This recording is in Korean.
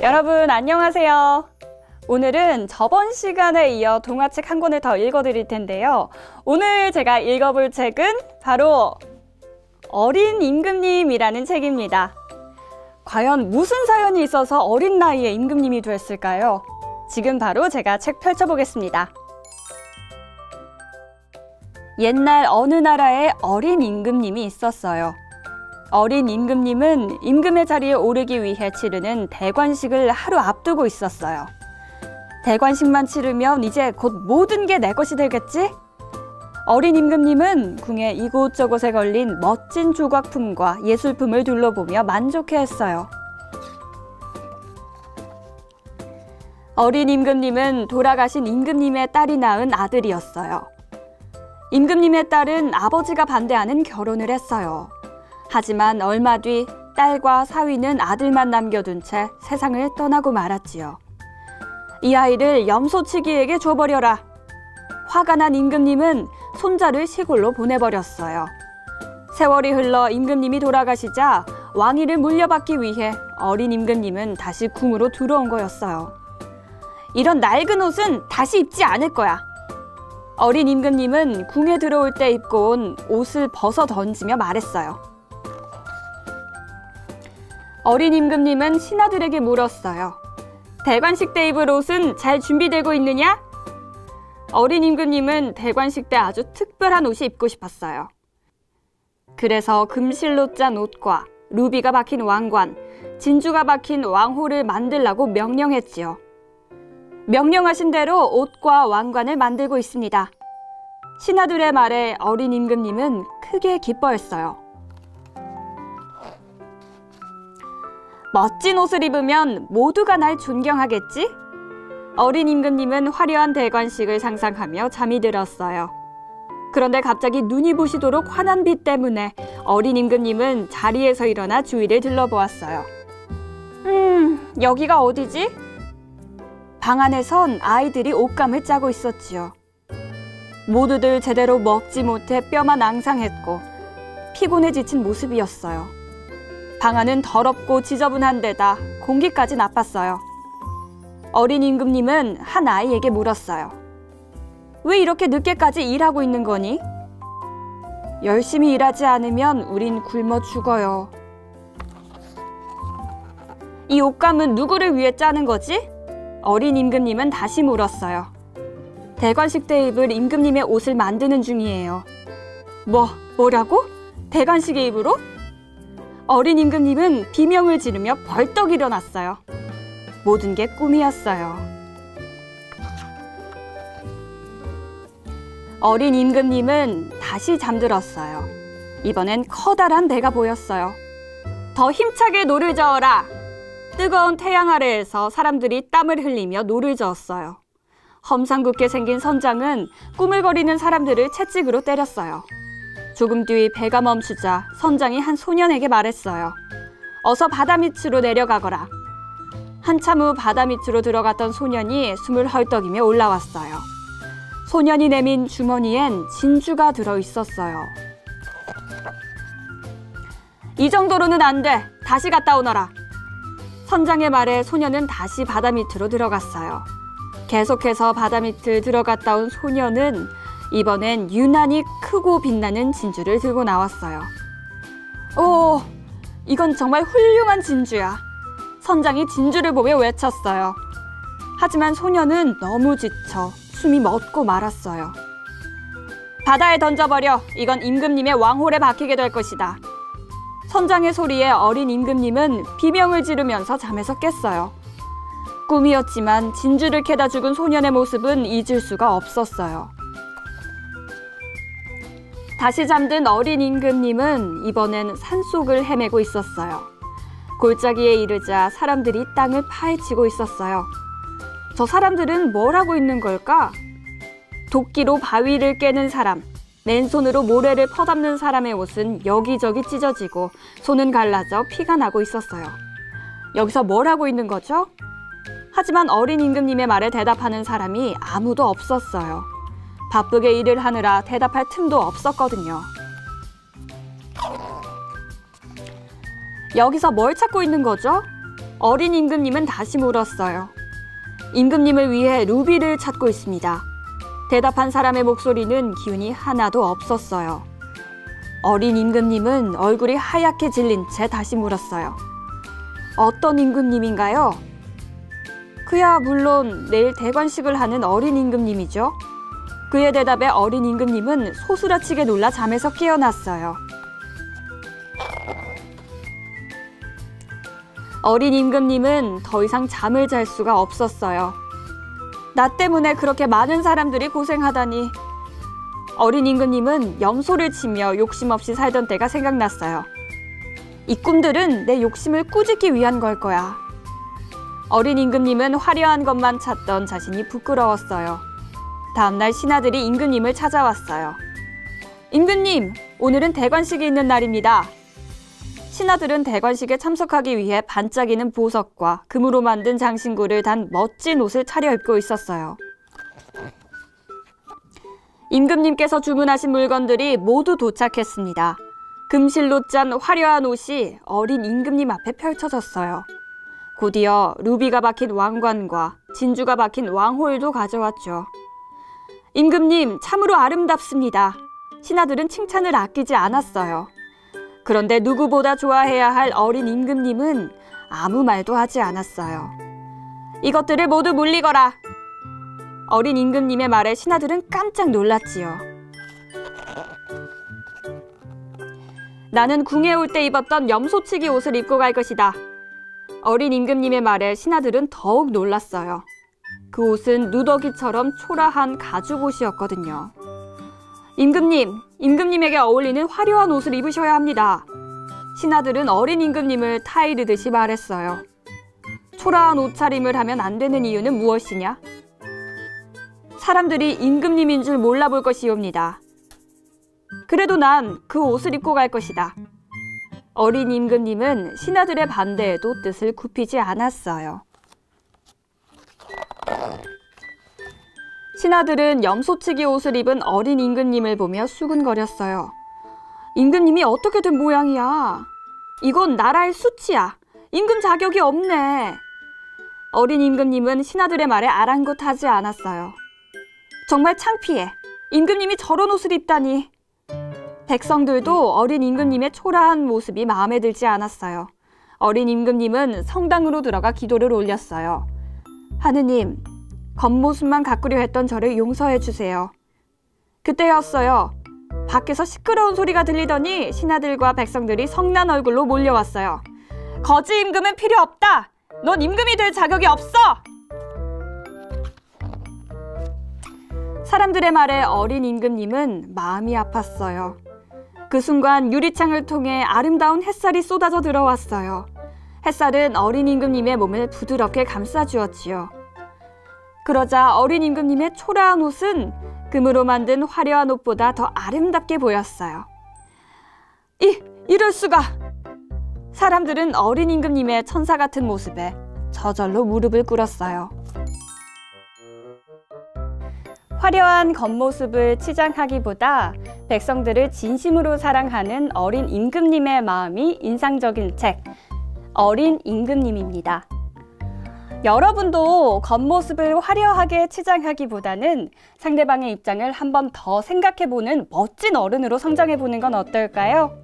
여러분 안녕하세요. 오늘은 저번 시간에 이어 동화책 한 권을 더 읽어드릴 텐데요. 오늘 제가 읽어볼 책은 바로 어린 임금님이라는 책입니다. 과연 무슨 사연이 있어서 어린 나이에 임금님이 됐을까요? 지금 바로 제가 책 펼쳐보겠습니다. 옛날 어느 나라에 어린 임금님이 있었어요. 어린 임금님은 임금의 자리에 오르기 위해 치르는 대관식을 하루 앞두고 있었어요. 대관식만 치르면 이제 곧 모든 게 내 것이 되겠지? 어린 임금님은 궁의 이곳저곳에 걸린 멋진 조각품과 예술품을 둘러보며 만족해했어요. 어린 임금님은 돌아가신 임금님의 딸이 낳은 아들이었어요. 임금님의 딸은 아버지가 반대하는 결혼을 했어요. 하지만 얼마 뒤 딸과 사위는 아들만 남겨둔 채 세상을 떠나고 말았지요. 이 아이를 염소치기에게 줘버려라. 화가 난 임금님은 손자를 시골로 보내버렸어요. 세월이 흘러 임금님이 돌아가시자 왕위를 물려받기 위해 어린 임금님은 다시 궁으로 들어온 거였어요. 이런 낡은 옷은 다시 입지 않을 거야. 어린 임금님은 궁에 들어올 때 입고 온 옷을 벗어 던지며 말했어요. 어린 임금님은 신하들에게 물었어요. 대관식 때 입을 옷은 잘 준비되고 있느냐? 어린 임금님은 대관식 때 아주 특별한 옷이 입고 싶었어요. 그래서 금실로 짠 옷과 루비가 박힌 왕관, 진주가 박힌 왕호를 만들라고 명령했지요. 명령하신 대로 옷과 왕관을 만들고 있습니다. 신하들의 말에 어린 임금님은 크게 기뻐했어요. 멋진 옷을 입으면 모두가 날 존경하겠지? 어린 임금님은 화려한 대관식을 상상하며 잠이 들었어요. 그런데 갑자기 눈이 부시도록 환한 빛 때문에 어린 임금님은 자리에서 일어나 주위를 둘러보았어요. 여기가 어디지? 방 안에선 아이들이 옷감을 짜고 있었지요. 모두들 제대로 먹지 못해 뼈만 앙상했고 피곤해 지친 모습이었어요. 방 안은 더럽고 지저분한 데다 공기까지 나빴어요. 어린 임금님은 한 아이에게 물었어요. 왜 이렇게 늦게까지 일하고 있는 거니? 열심히 일하지 않으면 우린 굶어 죽어요. 이 옷감은 누구를 위해 짜는 거지? 어린 임금님은 다시 물었어요. 대관식 때 입을 임금님의 옷을 만드는 중이에요. 뭐라고? 대관식에 입을 옷? 어린 임금님은 비명을 지르며 벌떡 일어났어요. 모든 게 꿈이었어요. 어린 임금님은 다시 잠들었어요. 이번엔 커다란 배가 보였어요. 더 힘차게 노를 저어라! 뜨거운 태양 아래에서 사람들이 땀을 흘리며 노를 저었어요. 험상궂게 생긴 선장은 꾸물거리는 사람들을 채찍으로 때렸어요. 조금 뒤 배가 멈추자 선장이 한 소년에게 말했어요. 어서 바다 밑으로 내려가거라. 한참 후 바다 밑으로 들어갔던 소년이 숨을 헐떡이며 올라왔어요. 소년이 내민 주머니엔 진주가 들어있었어요. 이 정도로는 안 돼. 다시 갔다 오너라. 선장의 말에 소년은 다시 바다 밑으로 들어갔어요. 계속해서 바다 밑을 들어갔다 온 소년은 이번엔 유난히 크고 빛나는 진주를 들고 나왔어요. 오, 이건 정말 훌륭한 진주야. 선장이 진주를 보며 외쳤어요. 하지만 소년은 너무 지쳐 숨이 멎고 말았어요. 바다에 던져버려. 이건 임금님의 왕홀에 박히게 될 것이다. 선장의 소리에 어린 임금님은 비명을 지르면서 잠에서 깼어요. 꿈이었지만 진주를 캐다 죽은 소년의 모습은 잊을 수가 없었어요. 다시 잠든 어린 임금님은 이번엔 산속을 헤매고 있었어요. 골짜기에 이르자 사람들이 땅을 파헤치고 있었어요. 저 사람들은 뭘 하고 있는 걸까? 도끼로 바위를 깨는 사람, 맨손으로 모래를 퍼담는 사람의 옷은 여기저기 찢어지고 손은 갈라져 피가 나고 있었어요. 여기서 뭘 하고 있는 거죠? 하지만 어린 임금님의 말에 대답하는 사람이 아무도 없었어요. 바쁘게 일을 하느라 대답할 틈도 없었거든요. 여기서 뭘 찾고 있는 거죠? 어린 임금님은 다시 물었어요. 임금님을 위해 루비를 찾고 있습니다. 대답한 사람의 목소리는 기운이 하나도 없었어요. 어린 임금님은 얼굴이 하얗게 질린 채 다시 물었어요. 어떤 임금님인가요? 그야 물론 내일 대관식을 하는 어린 임금님이죠. 그의 대답에 어린 임금님은 소스라치게 놀라 잠에서 깨어났어요. 어린 임금님은 더 이상 잠을 잘 수가 없었어요. 나 때문에 그렇게 많은 사람들이 고생하다니. 어린 임금님은 염소를 치며 욕심 없이 살던 때가 생각났어요. 이 꿈들은 내 욕심을 꾸짖기 위한 걸 거야. 어린 임금님은 화려한 것만 찾던 자신이 부끄러웠어요. 다음날 신하들이 임금님을 찾아왔어요. 임금님, 오늘은 대관식이 있는 날입니다. 신하들은 대관식에 참석하기 위해 반짝이는 보석과 금으로 만든 장신구를 단 멋진 옷을 차려입고 있었어요. 임금님께서 주문하신 물건들이 모두 도착했습니다. 금실로 짠 화려한 옷이 어린 임금님 앞에 펼쳐졌어요. 곧이어 루비가 박힌 왕관과 진주가 박힌 왕홀도 가져왔죠. 임금님, 참으로 아름답습니다. 신하들은 칭찬을 아끼지 않았어요. 그런데 누구보다 좋아해야 할 어린 임금님은 아무 말도 하지 않았어요. 이것들을 모두 물리거라. 어린 임금님의 말에 신하들은 깜짝 놀랐지요. 나는 궁에 올 때 입었던 염소치기 옷을 입고 갈 것이다. 어린 임금님의 말에 신하들은 더욱 놀랐어요. 그 옷은 누더기처럼 초라한 가죽 옷이었거든요. 임금님, 임금님에게 어울리는 화려한 옷을 입으셔야 합니다. 신하들은 어린 임금님을 타이르듯이 말했어요. 초라한 옷차림을 하면 안 되는 이유는 무엇이냐? 사람들이 임금님인 줄 몰라볼 것이옵니다. 그래도 난 그 옷을 입고 갈 것이다. 어린 임금님은 신하들의 반대에도 뜻을 굽히지 않았어요. 신하들은 염소치기 옷을 입은 어린 임금님을 보며 수군거렸어요. 임금님이 어떻게 된 모양이야? 이건 나라의 수치야. 임금 자격이 없네. 어린 임금님은 신하들의 말에 아랑곳하지 않았어요. 정말 창피해. 임금님이 저런 옷을 입다니. 백성들도 어린 임금님의 초라한 모습이 마음에 들지 않았어요. 어린 임금님은 성당으로 들어가 기도를 올렸어요. 하느님, 겉모습만 가꾸려 했던 저를 용서해 주세요. 그때였어요. 밖에서 시끄러운 소리가 들리더니 신하들과 백성들이 성난 얼굴로 몰려왔어요. 거지 임금은 필요 없다. 넌 임금이 될 자격이 없어. 사람들의 말에 어린 임금님은 마음이 아팠어요. 그 순간 유리창을 통해 아름다운 햇살이 쏟아져 들어왔어요. 햇살은 어린 임금님의 몸을 부드럽게 감싸주었지요. 그러자 어린 임금님의 초라한 옷은 금으로 만든 화려한 옷보다 더 아름답게 보였어요. 이럴 수가! 사람들은 어린 임금님의 천사 같은 모습에 저절로 무릎을 꿇었어요. 화려한 겉모습을 치장하기보다 백성들을 진심으로 사랑하는 어린 임금님의 마음이 인상적인 책, 어린 임금님입니다. 여러분도 겉모습을 화려하게 치장하기보다는 상대방의 입장을 한 번 더 생각해보는 멋진 어른으로 성장해보는 건 어떨까요?